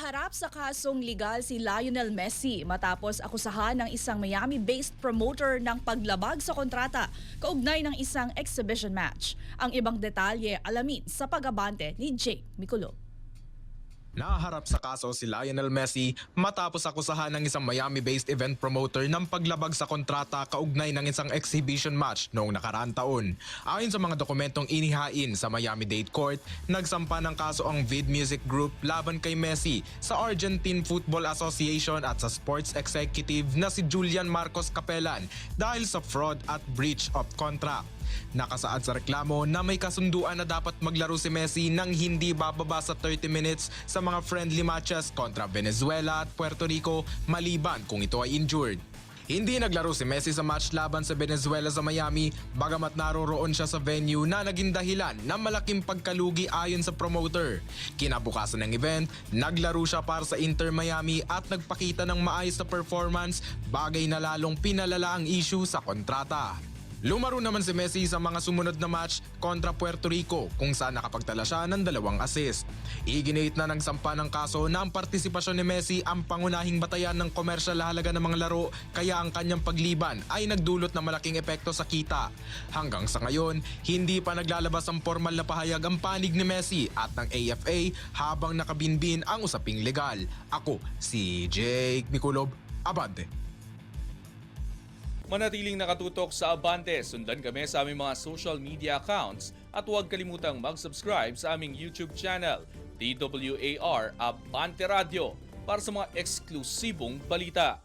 Naharap sa kasong legal si Lionel Messi matapos akusahan ng isang Miami-based promoter ng paglabag sa kontrata kaugnay ng isang exhibition match. Ang ibang detalye alamin sa pag-abante ni Jake Miculo. Naharap sa kaso si Lionel Messi matapos akusahan ng isang Miami-based event promoter ng paglabag sa kontrata kaugnay ng isang exhibition match noong nakaraang taon. Ayon sa mga dokumentong inihain sa Miami-Dade Court, nagsampa ng kaso ang Vid Music Group laban kay Messi sa Argentine Football Association at sa sports executive na si Julian Marcos Capellan dahil sa fraud at breach of contract. Nakasaad sa reklamo na may kasunduan na dapat maglaro si Messi nang hindi bababa sa 30 minutes sa mga friendly matches kontra Venezuela at Puerto Rico maliban kung ito ay injured. Hindi naglaro si Messi sa match laban sa Venezuela sa Miami bagamat naroroon siya sa venue na naging dahilan ng malaking pagkalugi ayon sa promoter. Kinabukasan ng event, naglaro siya para sa Inter Miami at nagpakita ng maayos na performance, bagay na lalong pinalala ang issue sa kontrata. Lumaro naman si Messi sa mga sumunod na match kontra Puerto Rico kung saan nakapagtala siya ng 2 assist. Iginate na ng sampa ng kaso na ang partisipasyon ni Messi ang pangunahing batayan ng komersyal na halaga ng mga laro kaya ang kanyang pagliban ay nagdulot ng malaking epekto sa kita. Hanggang sa ngayon, hindi pa naglalabas ang formal na pahayag ang panig ni Messi at ng AFA habang nakabinbin ang usaping legal. Ako si Jake Miculo, Abante. Manatiling nakatutok sa Abante, sundan kami sa aming mga social media accounts at huwag kalimutang mag-subscribe sa aming YouTube channel, DWAR Abante Radio, para sa mga eksklusibong balita.